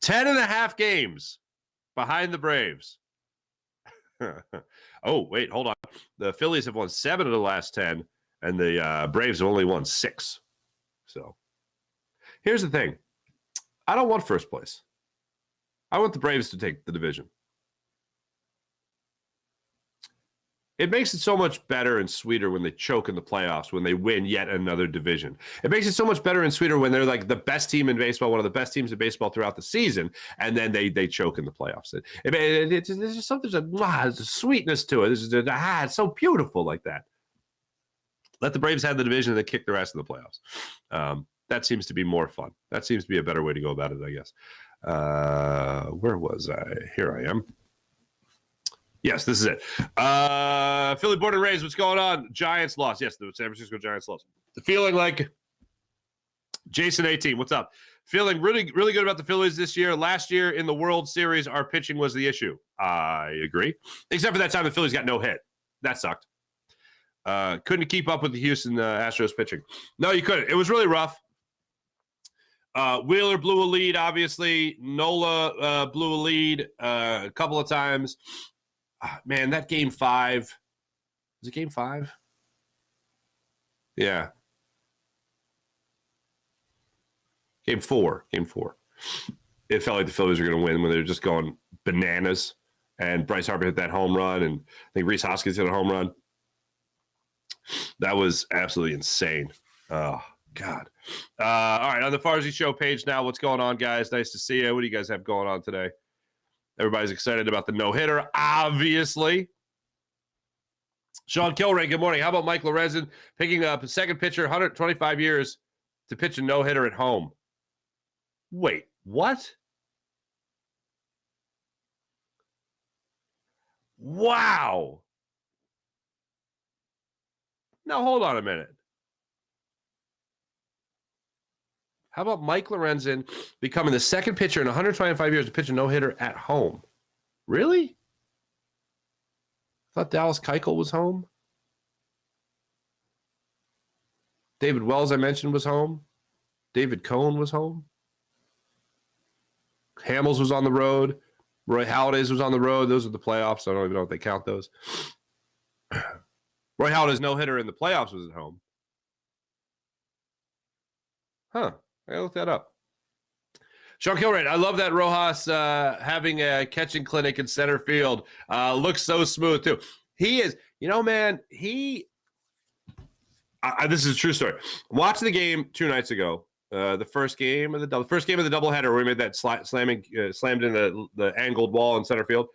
10.5 games behind the Braves. Oh, wait, hold on. The Phillies have won 7 of the last 10, and the Braves have only won 6. So here's the thing. I don't want first place. I want the Braves to take the division. It makes it so much better and sweeter when they choke in the playoffs, when they win yet another division. It makes it so much better and sweeter when they're like the best team in baseball, one of the best teams in baseball throughout the season, and then they choke in the playoffs. It's just something, there's a sweetness to it. It's so beautiful like that. Let the Braves have the division and then kick the rest of the playoffs. That seems to be more fun. That seems to be a better way to go about it, I guess. Where was I? Here I am. Yes, this is it. Philly born and raised. What's going on? Giants lost. Yes, the San Francisco Giants lost. Feeling like Jason 18. What's up? Feeling really, really good about the Phillies this year. Last year in the World Series, our pitching was the issue. I agree. Except for that time the Phillies got no hit. That sucked. Couldn't keep up with the Houston Astros pitching. No, you couldn't. It was really rough. Wheeler blew a lead, obviously. Nola blew a lead a couple of times. Man, that game 5. Was it game 5? Yeah. Game 4. It felt like the Phillies were going to win when they were just going bananas. And Bryce Harper hit that home run, and I think Rhys Hoskins hit a home run. That was absolutely insane. Oh, God. All right, on the Farzy Show page now, what's going on, guys? Nice to see you. What do you guys have going on today? Everybody's excited about the no-hitter, obviously. Sean Kilray, good morning. How about Mike Lorenzen picking up a second pitcher, 125 years, to pitch a no-hitter at home? Wait, what? Wow. Now, hold on a minute. How about Mike Lorenzen becoming the second pitcher in 125 years to pitch a no-hitter at home? Really? I thought Dallas Keuchel was home. David Wells, I mentioned, was home. David Cohn was home. Hamels was on the road. Roy Halladay's was on the road. Those are the playoffs. So I don't even know if they count those. Roy Halladay's no-hitter in the playoffs was at home. Huh. I gotta look that up. Sean Kilrain, I love that Rojas having a catching clinic in center field. Looks so smooth, too. He is, man, this is a true story. Watching the game 2 nights ago, the first game of the doubleheader where we made that slammed in the angled wall in center field.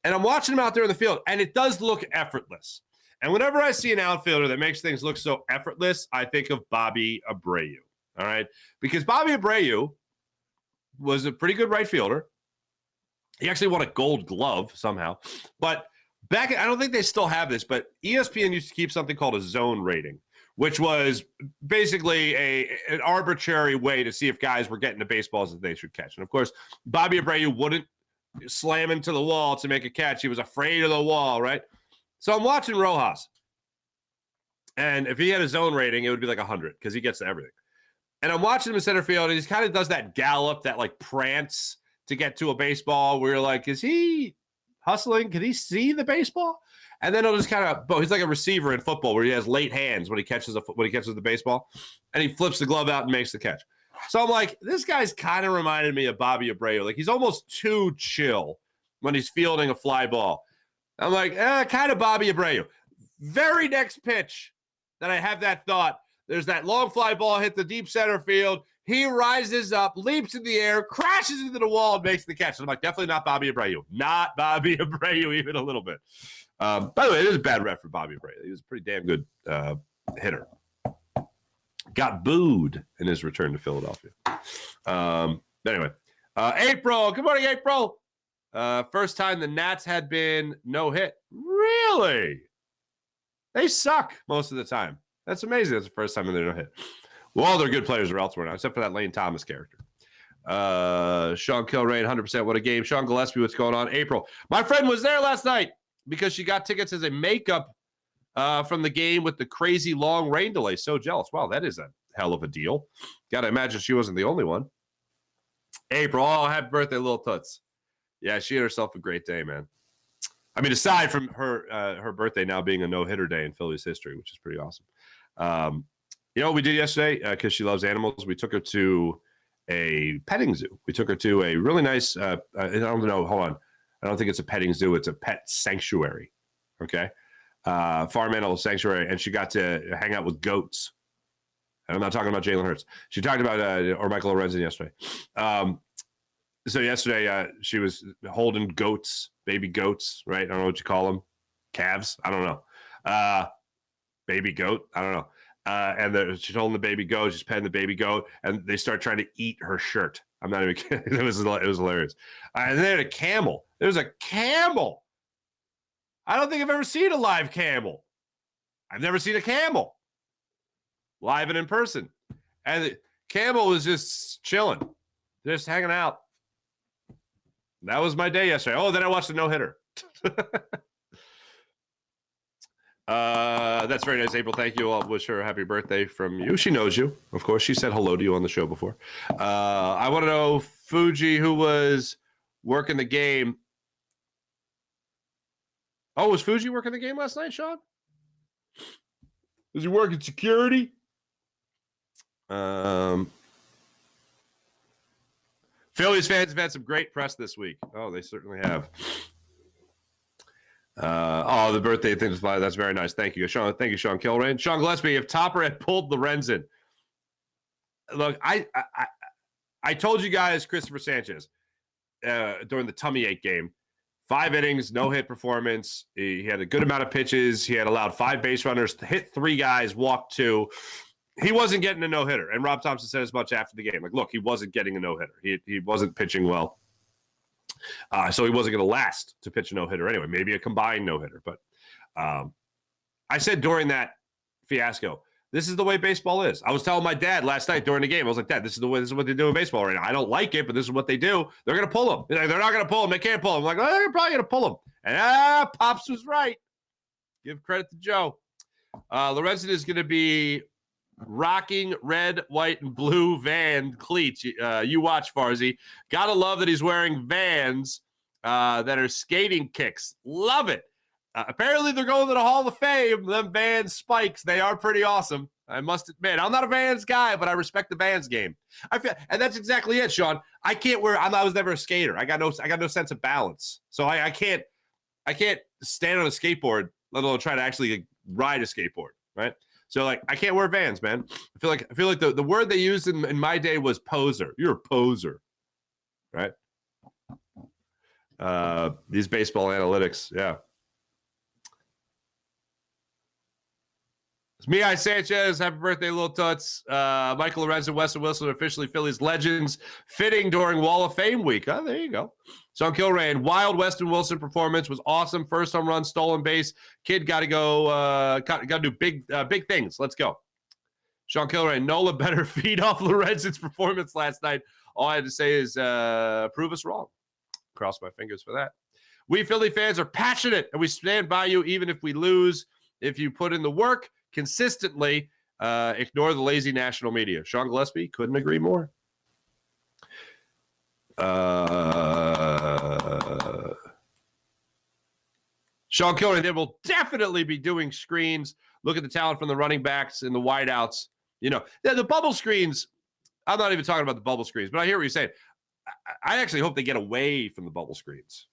And I'm watching him out there in the field, and it does look effortless. And whenever I see an outfielder that makes things look so effortless, I think of Bobby Abreu. All right, because Bobby Abreu was a pretty good right fielder. He actually won a Gold Glove somehow. But I don't think they still have this, but ESPN used to keep something called a zone rating, which was basically an arbitrary way to see if guys were getting the baseballs that they should catch. And, of course, Bobby Abreu wouldn't slam into the wall to make a catch. He was afraid of the wall, right? So I'm watching Rojas. And if he had a zone rating, it would be like 100 because he gets to everything. And I'm watching him in center field, and he kind of does that gallop, that like prance to get to a baseball where you're like, is he hustling? Can he see the baseball? And then he'll just kind of, he's like a receiver in football where he has late hands when he catches the baseball, and he flips the glove out and makes the catch. So I'm like, this guy's kind of reminded me of Bobby Abreu. Like, he's almost too chill when he's fielding a fly ball. I'm like, kind of Bobby Abreu. Very next pitch that I have that thought, there's that long fly ball hit the deep center field. He rises up, leaps in the air, crashes into the wall, and makes the catch. And I'm like, definitely not Bobby Abreu. Not Bobby Abreu even a little bit. By the way, it is a bad rep for Bobby Abreu. He was a pretty damn good hitter. Got booed in his return to Philadelphia. Anyway, April. Good morning, April. First time the Nats had been no hit. Really? They suck most of the time. That's amazing. That's the first time they're no hit. Well, all their good players are elsewhere now, except for that Lane Thomas character. Sean Kilrain, 100%. What a game. Sean Gillespie, what's going on? April. My friend was there last night because she got tickets as a makeup from the game with the crazy long rain delay. So jealous. Wow, that is a hell of a deal. Got to imagine she wasn't the only one. April, happy birthday, little toots. Yeah, she had herself a great day, man. I mean, aside from her birthday now being a no-hitter day in Phillies history, which is pretty awesome. You know what we did yesterday? Because she loves animals, we took her to a petting zoo. We took her to a really nice, I don't know, hold on. I don't think it's a petting zoo. It's a pet sanctuary, okay? Farm animal sanctuary, and she got to hang out with goats. And I'm not talking about Jalen Hurts. She talked about, or Michael Lorenzen yesterday. So yesterday, she was holding goats, baby goats, right? I don't know what you call them. Calves? I don't know. Baby goat? I don't know. And she's holding the baby goat. She's petting the baby goat, and they start trying to eat her shirt. I'm not even kidding. It was hilarious. And then a camel. There's a camel. I don't think I've ever seen a live camel. I've never seen a camel live and in person. And the camel was just chilling, just hanging out. That was my day yesterday. Oh, then I watched the no-hitter. That's very nice, April. Thank you. I'll wish her a happy birthday from you. She knows you, of course. She said hello to you on the show before. I want to know, Fuji, who was working the game. Oh, was Fuji working the game last night, Sean? Was he working security? Phillies fans have had some great press this week. Oh, they certainly have. The birthday thing was fine. That's very nice. Thank you, Sean. Thank you, Sean Kilrain. Sean Gillespie, if Topper had pulled Lorenzen. Look, I told you guys Christopher Sanchez during the tummy ache game. 5 innings, no hit performance. He had a good amount of pitches. He had allowed 5 base runners, hit 3 guys, walked 2. He wasn't getting a no hitter, and Rob Thompson said as much after the game. Like, look, he wasn't getting a no hitter. He wasn't pitching well. So he wasn't going to last to pitch a no-hitter anyway, maybe a combined no-hitter. But I said during that fiasco, this is the way baseball is. I was telling my dad last night during the game, I was like, Dad, this is what they do in baseball right now. I don't like it, but this is what they do. They're going to pull him. They're not going to pull him. They can't pull him. I'm like, oh, they're probably going to pull him. And Pops was right. Give credit to Joe. Lorenzen is going to be rocking red, white, and blue Van cleats. You watch, Farzy. Gotta love that he's wearing Vans that are skating kicks. Love it. Apparently, they're going to the Hall of Fame. Them Vans spikes, they are pretty awesome. I must admit, I'm not a Vans guy, but I respect the Vans game. And that's exactly it, Sean. I can't wear. I was never a skater. I got no sense of balance. So I can't stand on a skateboard, let alone try to actually ride a skateboard, right? So, like, I can't wear Vans, man. I feel like the word they used in my day was poser. You're a poser, right? These baseball analytics, yeah. It's me, Sanchez. Happy birthday, Little Toots. Michael Lorenzen, Weston Wilson, officially Phillies legends, fitting during Wall of Fame week. Oh, there you go. Sean Kilrain, wild Weston Wilson performance was awesome. First home run, stolen base. Kid got to go. Got to do big things. Let's go. Sean Kilrain, Nola better feed off Lorenzen's performance last night. All I had to say is prove us wrong. Cross my fingers for that. We Philly fans are passionate, and we stand by you even if we lose. If you put in the work consistently, ignore the lazy national media. Sean Gillespie, couldn't agree more. Sean Kilrain, they will definitely be doing screens. Look at the talent from the running backs and the wideouts. You know, the bubble screens. I'm not even talking about the bubble screens, but I hear what you're saying. I actually hope they get away from the bubble screens.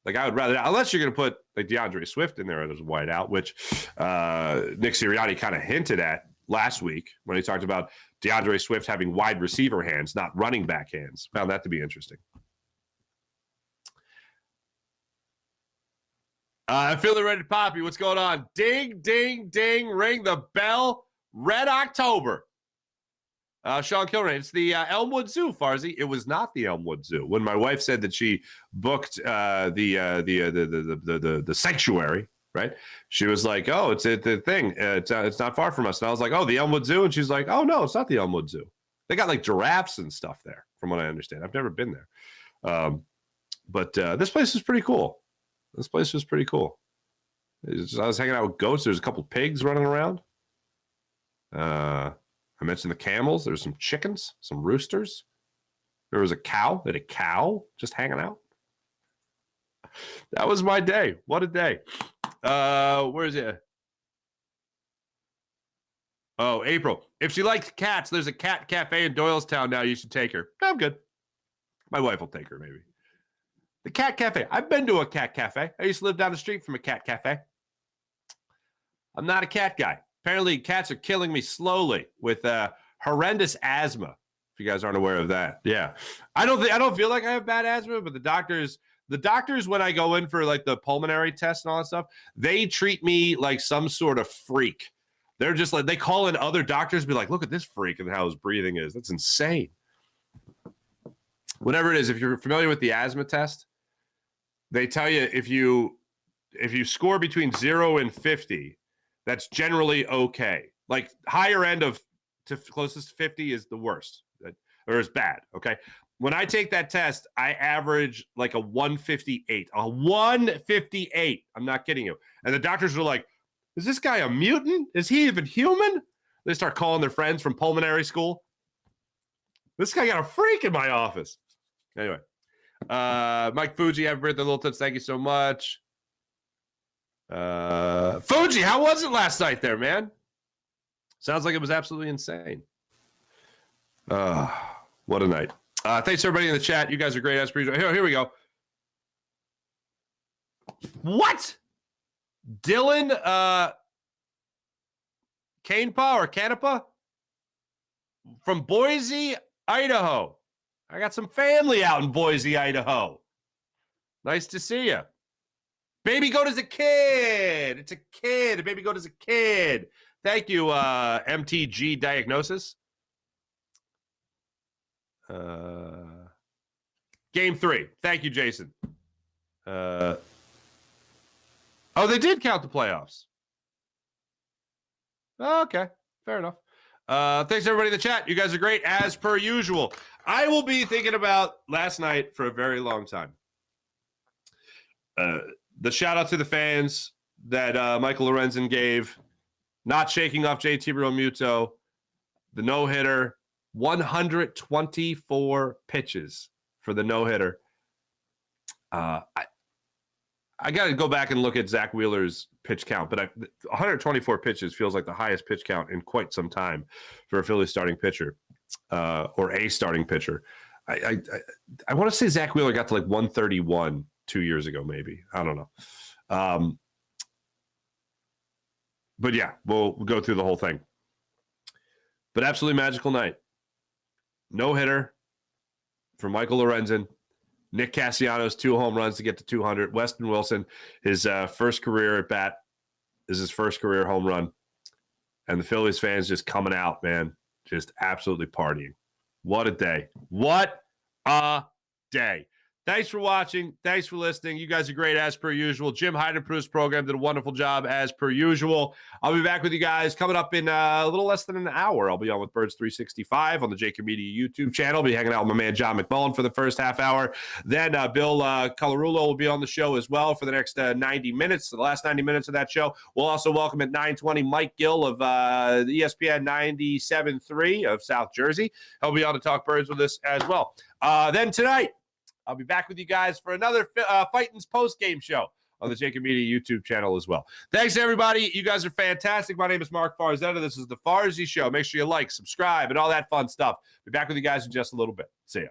Like, I would rather, unless you're going to put like DeAndre Swift in there as a wideout, which Nick Sirianni kind of hinted at last week when he talked about DeAndre Swift having wide receiver hands, not running back hands. Found that to be interesting. Philly Ready Poppy, what's going on? Ding, ding, ding, ring the bell. Red October. Sean Kilrain, it's the Elmwood Zoo, Farzy. It was not the Elmwood Zoo. When my wife said that she booked the sanctuary, right? She was like, "Oh, it's the thing. It's not far from us." And I was like, "Oh, the Elmwood Zoo," and she's like, "Oh no, it's not the Elmwood Zoo. They got like giraffes and stuff there, from what I understand. I've never been there, but this place is pretty cool. This place was pretty cool. I was hanging out with goats. There's a couple pigs running around. I mentioned the camels. There's some chickens, some roosters. There was a cow. They had a cow just hanging out. That was my day. What a day. Where is it? Oh, April. If she likes cats, there's a cat cafe in Doylestown now. You should take her. I'm good. My wife will take her, maybe. The cat cafe. I've been to a cat cafe. I used to live down the street from a cat cafe. I'm not a cat guy. Apparently, cats are killing me slowly with horrendous asthma. If you guys aren't aware of that, yeah. I don't feel like I have bad asthma, but the doctors, when I go in for like the pulmonary test and all that stuff, they treat me like some sort of freak. They're just like, they call in other doctors, be like, look at this freak and how his breathing is. That's insane. Whatever it is, if you're familiar with the asthma test, they tell you if you score between 0 and 50, that's generally okay. Like higher end of to closest to 50 is the worst, or is bad. Okay. When I take that test, I average like a 158. A 158. I'm not kidding you. And the doctors are like, is this guy a mutant? Is he even human? They start calling their friends from pulmonary school. This guy got a freak in my office. Anyway, Mike Fuji, happy birthday, Little Toots. Thank you so much. Fuji, how was it last night there, man? Sounds like it was absolutely insane. What a night. Thanks everybody in the chat. You guys are great. Here we go. What? Dylan Canepa or Canepa from Boise, Idaho. I got some family out in Boise, Idaho. Nice to see you. Baby goat is a kid. It's a kid. A baby goat is a kid. Thank you, MTG Diagnosis. Game 3. Thank you, Jason. Oh, they did count the playoffs. Okay, fair enough. Thanks, everybody in the chat. You guys are great, as per usual. I will be thinking about last night for a very long time. The shout-out to the fans that Michael Lorenzen gave, not shaking off JT Realmuto, the no-hitter, 124 pitches for the no-hitter. I got to go back and look at Zach Wheeler's pitch count, but 124 pitches feels like the highest pitch count in quite some time for a Phillies starting pitcher, or a starting pitcher. I want to say Zach Wheeler got to like 131 2 years ago, maybe. I don't know. But yeah, we'll go through the whole thing. But absolutely magical night. No hitter for Michael Lorenzen. Nick Castellanos, 2 home runs to get to 200. Weston Wilson, his first career at bat, is his first career home run. And the Phillies fans just coming out, man. Just absolutely partying. What a day. What a day. Thanks for watching. Thanks for listening. You guys are great as per usual. Jim Heidenpru's program did a wonderful job as per usual. I'll be back with you guys coming up in a little less than an hour. I'll be on with Birds 365 on the JAKIB Media YouTube channel. I'll be hanging out with my man John McMullen for the first half hour. Then Bill Colarulo will be on the show as well for the next 90 minutes. So the last 90 minutes of that show. We'll also welcome at 9:20 Mike Gill of the ESPN 97.3 of South Jersey. He'll be on to talk Birds with us as well. Then tonight, I'll be back with you guys for another Fightin's post-game show on the JAKIB Media YouTube channel as well. Thanks, everybody. You guys are fantastic. My name is Mark Farzetta. This is the Farzy Show. Make sure you like, subscribe, and all that fun stuff. Be back with you guys in just a little bit. See ya.